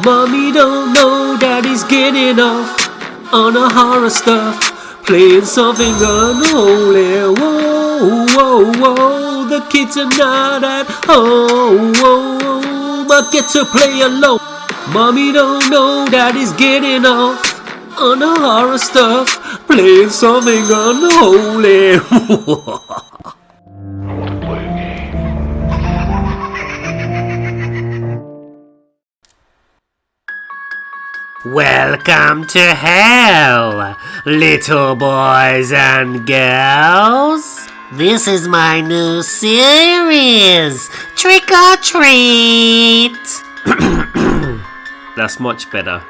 Mommy don't know daddy's getting off on a horror stuff, playing something unholy. Whoa, whoa, whoa, the kids are not at home, but get to play alone. Mommy don't know daddy's getting off on a horror stuff, playing something unholy. Welcome to hell, little boys and girls. This is my new series, Trick or Treat. That's much better.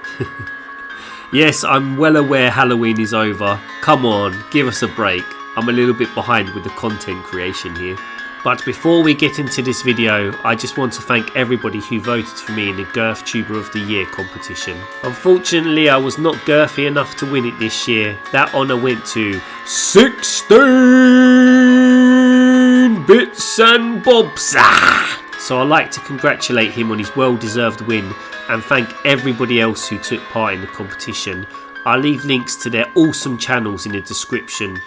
Yes, I'm well aware Halloween is over. Come on, give us a break. I'm a little bit behind with the content creation here. But before we get into this video, I just want to thank everybody who voted for me in the GerfTuber of the Year competition. Unfortunately, I was not girthy enough to win it this year. That honour went to 16 Bits and Bobs. So I'd like to congratulate him on his well-deserved win and thank everybody else who took part in the competition. I'll leave links to their awesome channels in the description.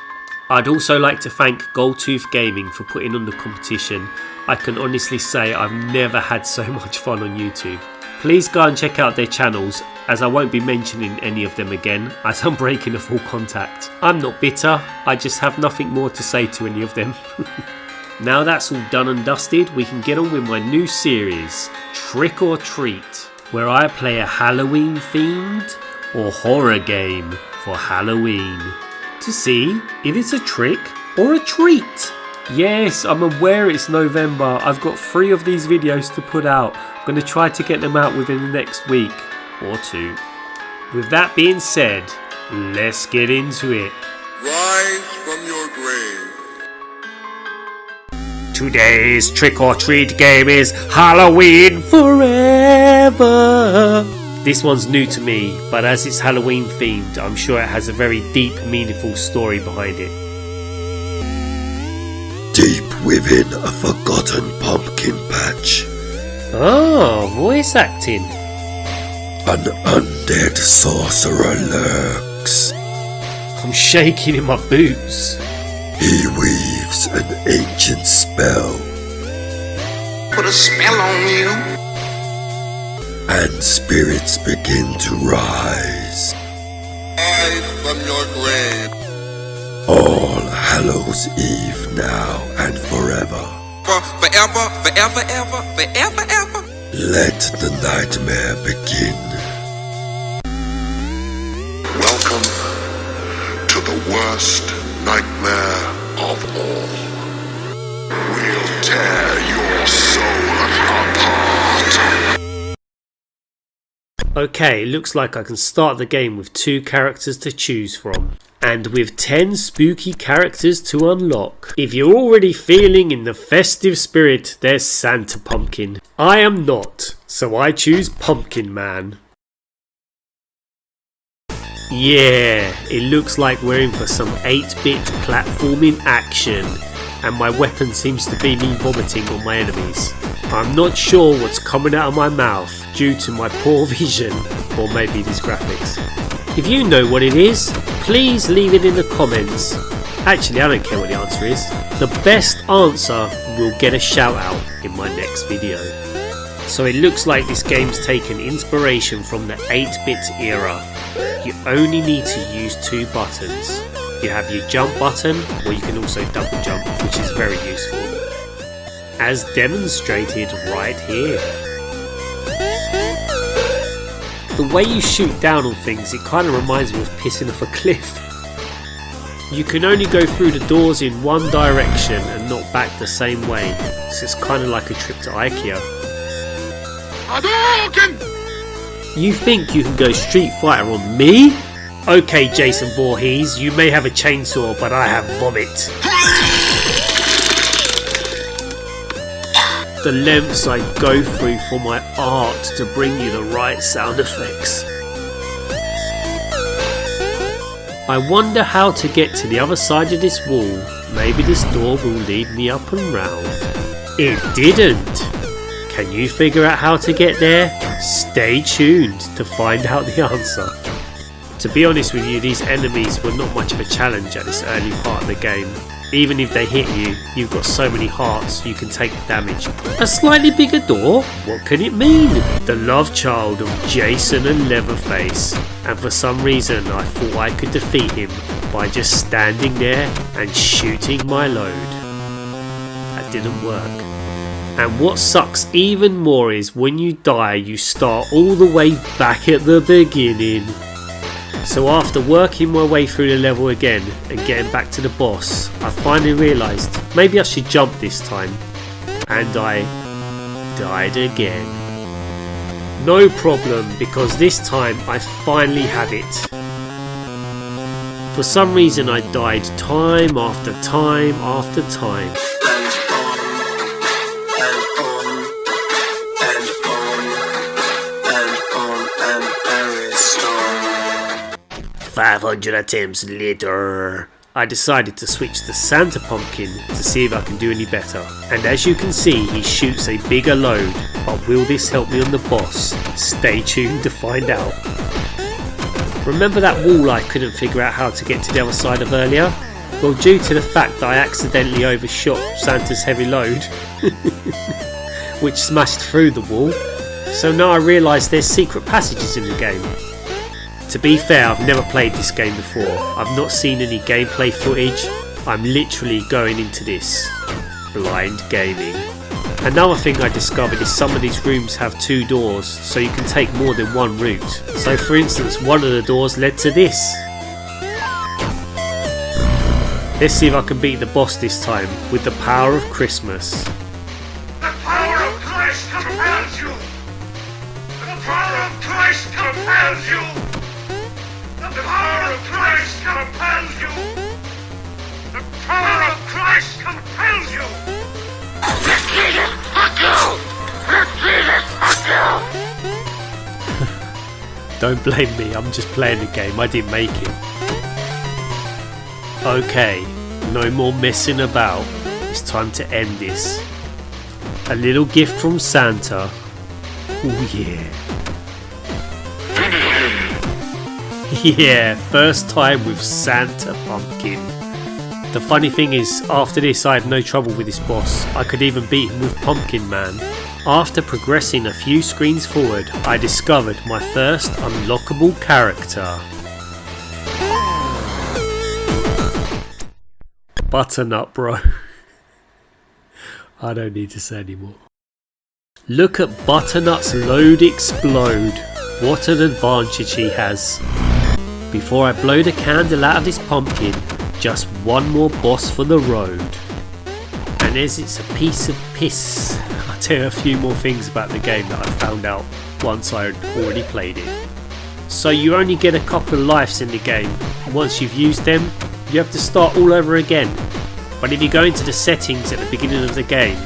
I'd also like to thank Goldtooth Gaming for putting on the competition. I can honestly say I've never had so much fun on YouTube. Please go and check out their channels, as I won't be mentioning any of them again as I'm breaking a full contact. I'm not bitter, I just have nothing more to say to any of them. Now that's all done and dusted, we can get on with my new series, Trick or Treat, where I play a Halloween themed or horror game for Halloween, to see if it's a trick or a treat. Yes, I'm aware it's November. I've got 3 of these videos to put out. I'm going to try to get them out within the next week or 2. With that being said, let's get into it. Rise from your grave. Today's trick or treat game is Halloween Forever. This one's new to me, but as it's Halloween themed, I'm sure it has a very deep, meaningful story behind it. Deep within a forgotten pumpkin patch, Oh, voice acting. an undead sorcerer lurks. I'm shaking in my boots. He weaves an ancient spell, Put a spell on you. and spirits begin to rise. Rise from your grave. All Hallows Eve now and forever. Forever, forever, ever, forever, ever. Let the nightmare begin. Welcome to the worst nightmare of all. We'll tear your soul apart. Okay, looks like I can start the game with 2 characters to choose from, and with 10 spooky characters to unlock. If you're already feeling in the festive spirit, there's Santa Pumpkin. I am not, so I choose Pumpkin Man. Yeah, it looks like we're in for some 8-bit platforming action, and my weapon seems to be me vomiting on my enemies. I'm not sure what's coming out of my mouth due to my poor vision, or maybe these graphics. If you know what it is, please leave it in the comments. Actually, I don't care what the answer is. The best answer will get a shout out in my next video. So it looks like this game's taken inspiration from the 8-bit era. You only need to use 2 buttons. You have your jump button, or you can also double jump, which is very useful, as demonstrated right here. The way you shoot down on things, it kind of reminds me of pissing off a cliff. You can only go through the doors in one direction and not back the same way, so it's kind of like a trip to IKEA. You think you can go Street Fighter on me? Okay, Jason Voorhees, you may have a chainsaw, but I have vomit. The lengths I go through for my art to bring you the right sound effects. I wonder how to get to the other side of this wall. Maybe this door will lead me up and round. It didn't. Can you figure out how to get there? Stay tuned to find out the answer. To be honest with you, these enemies were not much of a challenge at this early part of the game. Even if they hit you, you've got so many hearts you can take the damage. A slightly bigger door? What can it mean? The love child of Jason and Leatherface. And for some reason I thought I could defeat him by just standing there and shooting my load. That didn't work. And what sucks even more is when you die you start all the way back at the beginning. So after working my way through the level again and getting back to the boss, I finally realised maybe I should jump this time. And I died again. No problem, because this time I finally have it. For some reason I died time after time after time. And 500 attempts later, I decided to switch to Santa Pumpkin to see if I can do any better. And as you can see, he shoots a bigger load, but will this help me on the boss? Stay tuned to find out. Remember that wall I couldn't figure out how to get to the other side of earlier? Well, due to the fact that I accidentally overshot Santa's heavy load, which smashed through the wall, so now I realise there's secret passages in the game. To be fair, I've never played this game before. I've not seen any gameplay footage. I'm literally going into this blind gaming. Another thing I discovered is some of these rooms have 2 doors, so you can take more than one route. So for instance, one of the doors led to this. Let's see if I can beat the boss this time with the power of Christmas. The power of Christ compels you! The power of Christ compels you! The power of Christ compels you! The power of Christ compels you! Repeat it, fuck you! Repeat it, fuck you! Don't blame me, I'm just playing the game, I didn't make it. Okay, no more messing about. It's time to end this. A little gift from Santa. Oh yeah. Yeah, first time with Santa Pumpkin. The funny thing is, after this I had no trouble with this boss. I could even beat him with Pumpkin Man. After progressing a few screens forward, I discovered my first unlockable character. Butternut, bro. I don't need to say anymore. Look at Butternut's load explode. What an advantage he has. Before I blow the candle out of this pumpkin, just one more boss for the road. And as it's a piece of piss, I'll tell you a few more things about the game that I found out once I had already played it. So you only get a couple of lives in the game. Once you've used them, you have to start all over again. But if you go into the settings at the beginning of the game,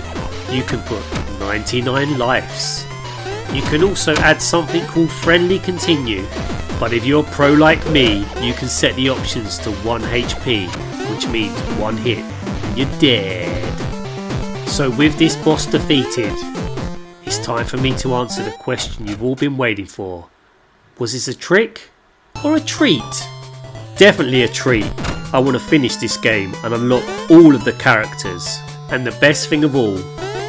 you can put 99 lives. You can also add something called friendly continue, but if you're pro like me, you can set the options to 1 HP, which means 1 hit and you're dead. So with this boss defeated, it's time for me to answer the question you've all been waiting for. Was this a trick or a treat? Definitely a treat. I want to finish this game and unlock all of the characters. And the best thing of all,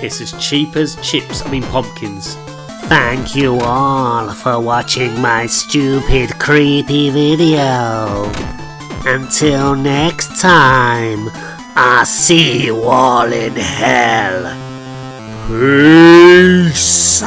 it's as cheap as pumpkins. Thank you all for watching my stupid creepy video. Until next time, I'll see you all in hell. Peace.